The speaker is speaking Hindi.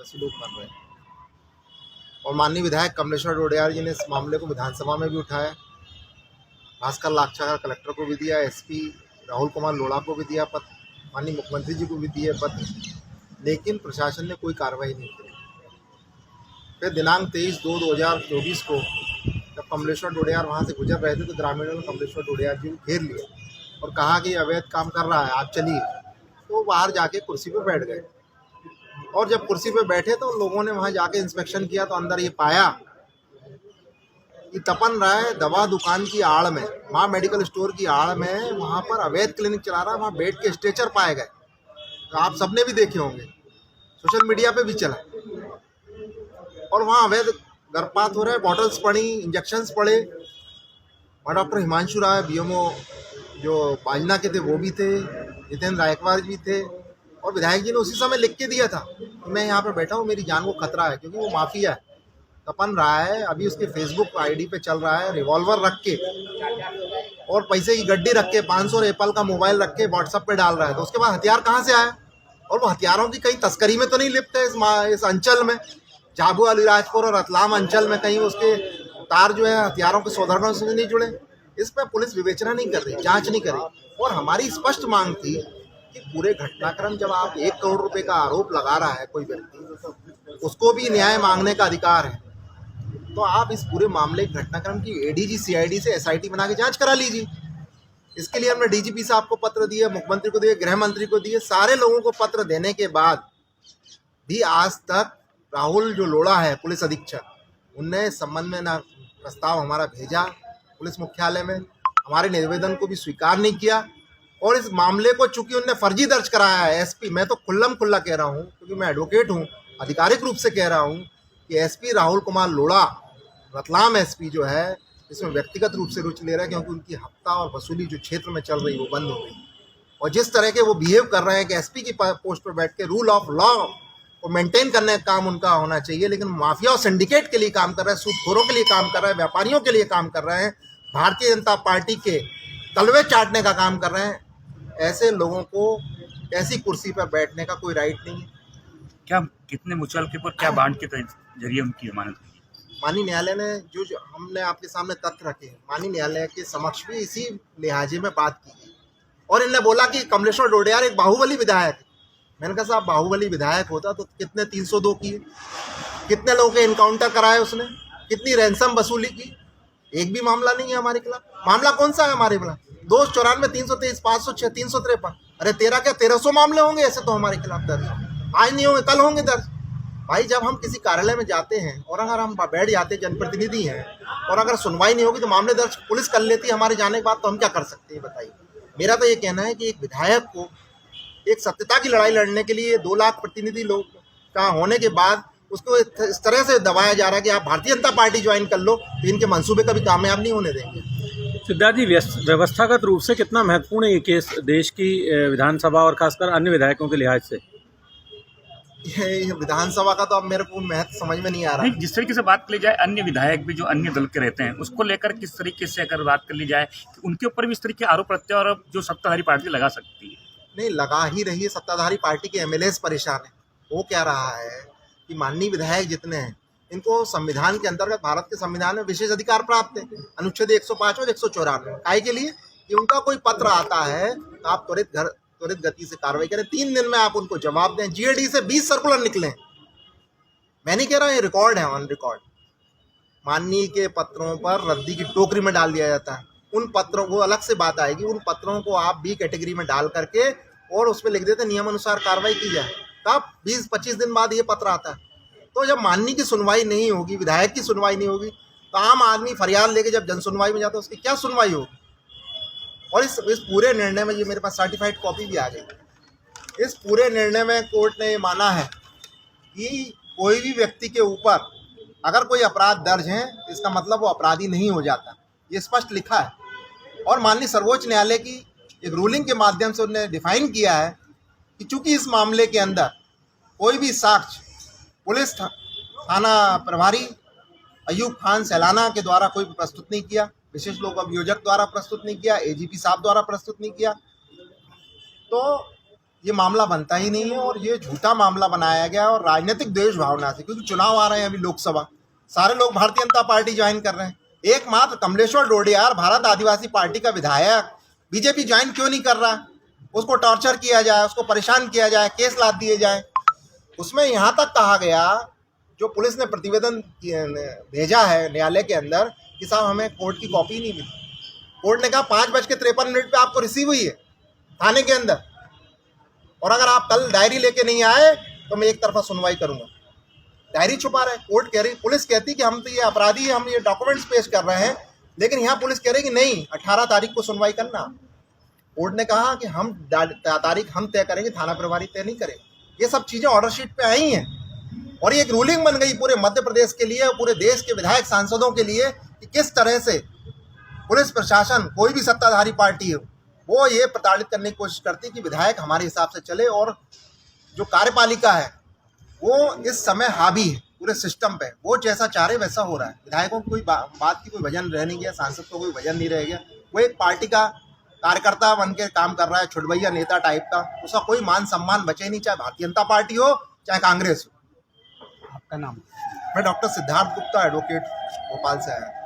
आदिवासी लोग मर रहे हैं। और माननीय विधायक कमलेश्वर डोडियार जी ने इस मामले को विधानसभा में भी उठाया, भास्कर लाक्षाकार कलेक्टर को भी दिया, एसपी राहुल कुमार लोढ़ा को भी दिया पत्र, माननीय मुख्यमंत्री जी को भी दिए पत्र, लेकिन प्रशासन ने कोई कार्रवाई नहीं की। फिर दिनांक 23/2/2024 को जब कमलेश्वर डोडियार वहाँ से गुजर रहे थे तो ग्रामीणों ने कमलेश्वर डोडियार जी को घेर लिया और कहा कि अवैध काम कर रहा है, आप चलिए। तो बाहर जाके कुर्सी पर बैठ गए और जब कुर्सी पर बैठे तो लोगों ने वहाँ जाके इंस्पेक्शन किया तो अंदर ये पाया कि तपन राय दवा दुकान की आड़ में, माँ मेडिकल स्टोर की आड़ में, वहाँ पर अवैध क्लिनिक चला रहा है। वहाँ बेड के स्ट्रेचर पाए गए, तो आप सबने भी देखे होंगे, सोशल मीडिया पे भी चला। और वहाँ अवैध गर्भपात हो रहा है, बॉटल्स पड़ी, इंजेक्शंस पड़े। और डॉक्टर हिमांशु राय बीएमओ जो बाजना के थे वो भी थे, जितेंद्र रायकवार भी थे, और विधायक जी ने उसी समय लिख के दिया था कि मैं यहाँ पे बैठा हूँ, मेरी जान को खतरा है, क्योंकि वो माफिया है, तपन रहा है। अभी उसके फेसबुक आईडी पे चल रहा है रिवॉल्वर रख के और पैसे की गड्डी रख के 500 और एप्पल का मोबाइल रख के व्हाट्सएप पे डाल रहा है। तो उसके बाद हथियार कहाँ से आया? और वो हथियारों की कहीं तस्करी में तो नहीं लिप्त है इस अंचल में, झाबुआ अलीराजपुर और रतलाम अंचल में कहीं उसके तार जो है हथियारों के सौदागरों से नहीं जुड़े? इस पर पुलिस विवेचना नहीं कर रही, जांच नहीं कर रही। और हमारी स्पष्ट मांग थी कि पूरे घटनाक्रम, जब आप 1 करोड़ रुपए का आरोप लगा रहा है कोई व्यक्ति, उसको भी न्याय मांगने का अधिकार है, तो आप इस पूरे मामले घटनाक्रम की एडीजी सीआईडी से एसआईटी बना के जांच करा लीजिए। इसके लिए हमने डीजीपी साहब को पत्र दिए, मुख्यमंत्री को दिए, गृह मंत्री को दिए, सारे लोगों को पत्र देने के बाद भी आज तक राहुल जो लोढ़ा है पुलिस अधीक्षक, उनने इस संबंध में ना प्रस्ताव हमारा भेजा पुलिस मुख्यालय में, हमारे निवेदन को भी स्वीकार नहीं किया। और इस मामले को चूंकि उनने फर्जी दर्ज कराया है, एसपी, मैं तो खुल्लम खुल्ला कह रहा हूँ क्योंकि मैं एडवोकेट हूँ, आधिकारिक रूप से कह रहा हूँ कि एसपी राहुल कुमार लोढ़ा, रतलाम एसपी जो है, इसमें व्यक्तिगत रूप से रुचि ले रहा है, क्योंकि उनकी हफ्ता और वसूली जो क्षेत्र में चल रही वो बंद हो गई। और जिस तरह के वो बिहेव कर रहे हैं कि एसपी की पोस्ट पर बैठ के रूल ऑफ लॉ को मेंटेन करने का काम उनका होना चाहिए, लेकिन माफिया और सिंडिकेट के लिए काम कर रहे हैं, सूदखोरों के लिए काम कर रहे हैं, व्यापारियों के लिए काम कर रहे हैं, भारतीय जनता पार्टी के तलवे चाटने का काम कर रहे हैं। ऐसे लोगों को ऐसी कुर्सी पर बैठने का कोई राइट नहीं है। क्या कितने मुचल के ऊपर क्या बांड के जरिए उनकी जमानत हुई? माननीय न्यायालय ने जो हमने आपके सामने तथ्य रखे हैं, माननीय न्यायालय के समक्ष भी इसी लिहाजे में बात की गई। और इन्होंने बोला कि कमलेश्वर डोडियार एक बाहुबली विधायक है। मैंने कहा साहब, बाहुबली विधायक होता तो कितने 302 किए, कितने लोगों के इनकाउंटर कराए उसने, कितनी रैंसम वसूली की? एक भी मामला नहीं है हमारे खिलाफ। मामला कौन सा है हमारे खिलाफ? 294, 323, 506, 353। अरे तेरा क्या 1300 मामले होंगे ऐसे तो हमारे खिलाफ दर्ज? आज नहीं होंगे, कल होंगे दर्ज। भाई, जब हम किसी कार्यालय में जाते हैं और अगर हम बैठ जाते, जनप्रतिनिधि हैं, और अगर सुनवाई नहीं होगी तो मामले दर्ज पुलिस कर लेती है हमारे जाने के बाद, तो हम क्या कर सकते हैं बताइए? मेरा तो ये कहना है कि एक विधायक को एक सत्यता की लड़ाई लड़ने के लिए 2 लाख प्रतिनिधि लोग का होने के बाद उसको इस तरह से दबाया जा रहा है कि आप भारतीय जनता पार्टी ज्वाइन कर लो, तो इनके मंसूबे कभी कामयाब नहीं होने देंगे। सिद्धार्थ जी, व्यवस्थागत रूप से कितना महत्वपूर्ण है ये केस देश की विधानसभा और खासकर अन्य विधायकों के लिहाज से? ये विधानसभा का तो अब मेरे को महत्व समझ में नहीं आ रहा। जिस तरीके से बात कर ली जाए, अन्य विधायक भी जो अन्य दल के रहते हैं, उसको लेकर किस तरीके से अगर बात कर ली जाए कि उनके ऊपर भी इस तरीके के आरोप प्रत्यारोप जो सत्ताधारी पार्टी लगा सकती है? नहीं, लगा ही रही है। सत्ताधारी पार्टी के एमएलएस परेशान है। वो क्या रहा है कि माननीय विधायक जितने हैं, इनको संविधान के अंतर्गत, भारत के संविधान में विशेष अधिकार प्राप्त है, अनुच्छेद 105 और 194। काय के लिए? कि उनका कोई पत्र आता है तो आप त्वरित गति से कार्रवाई करें, 3 दिन में आप उनको जवाब दें। जीएडी से 20 सर्कुलर निकले। मैं नहीं कह रहा, ये रिकॉर्ड है, ऑन रिकॉर्ड। माननीय के पत्रों पर रद्दी की टोकरी में डाल दिया जाता है। उन पत्रों को, अलग से बात आएगी, उन पत्रों को आप बी कैटेगरी में डाल करके और उस पर लिख देते नियम अनुसार कार्रवाई की जाए। तब 20-25 दिन बाद ये पत्र आता है। तो जब माननीय की सुनवाई नहीं होगी, विधायक की सुनवाई नहीं होगी, तो आम आदमी फरियाद लेके जब जन सुनवाई में जाता है, उसकी क्या सुनवाई होगी? और इस पूरे निर्णय में, ये मेरे पास सर्टिफाइड कॉपी भी आ गई, इस पूरे निर्णय में कोर्ट ने ये माना है कि कोई भी व्यक्ति के ऊपर अगर कोई अपराध दर्ज है, इसका मतलब वो अपराधी नहीं हो जाता। ये स्पष्ट लिखा है। और माननीय सर्वोच्च न्यायालय की एक रूलिंग के माध्यम से उन्होंने डिफाइन किया है कि चूंकि इस मामले के अंदर कोई भी साक्ष्य पुलिस थाना प्रभारी अयूब खान सैलाना के द्वारा कोई प्रस्तुत नहीं किया, विशेष लोक अभियोजक द्वारा प्रस्तुत नहीं किया, एजीपी साहब द्वारा प्रस्तुत नहीं किया, तो ये मामला बनता ही नहीं है और ये झूठा मामला बनाया गया और राजनीतिक द्वेष भावना से, क्योंकि चुनाव आ रहे हैं अभी लोकसभा, सारे लोग भारतीय जनता पार्टी ज्वाइन कर रहे हैं। एकमात्र कमलेश्वर डोडियार भारत आदिवासी पार्टी का विधायक बीजेपी ज्वाइन क्यों नहीं कर रहा? उसको टॉर्चर किया जाए, उसको परेशान किया जाए, केस लाद दिए जाए। उसमें यहाँ तक कहा गया, जो पुलिस ने प्रतिवेदन भेजा है न्यायालय के अंदर कि साहब हमें कोर्ट की कॉपी नहीं मिली। कोर्ट ने कहा 5:53 पे आपको रिसीव हुई है थाने के अंदर, और अगर आप कल डायरी लेके नहीं आए तो मैं एक तरफा सुनवाई करूंगा। डायरी छुपा रहे, कोर्ट कह रही, पुलिस कहती कि हम तो ये अपराधी, हम ये डॉक्यूमेंट्स पेश कर रहे हैं, लेकिन यहाँ पुलिस कह रही कि नहीं 18 तारीख को सुनवाई करना। कोर्ट ने कहा कि हम तारीख हम तय करेंगे, थाना प्रभारी तय नहीं करेंगे। ये सब चीज़ें ऑर्डर शीट पे आई हैं और ये एक रूलिंग बन गई पूरे मध्य प्रदेश के लिए, पूरे देश के विधायक सांसदों के लिए कि किस तरह से पुलिस प्रशासन, कोई भी सत्ताधारी पार्टी हो, वो ये प्रताड़ित करने की कोशिश करती है कि विधायक हमारे हिसाब से चले, और जो कार्यपालिका है वो इस समय हावी है पूरे सिस्टम पे, वो जैसा चाह रहे वैसा हो रहा है। विधायकों को कोई बात की कोई वजन रह नहीं गया, सांसद को कोई वजन नहीं रह गया, वो एक पार्टी का कार्यकर्ता बन के काम कर रहा है, छुटभैया नेता टाइप का, उसका कोई मान सम्मान बचे नहीं, चाहे भारतीय जनता पार्टी हो चाहे कांग्रेस हो। आपका नाम? मैं डॉक्टर सिद्धार्थ गुप्ता, एडवोकेट, भोपाल से आया।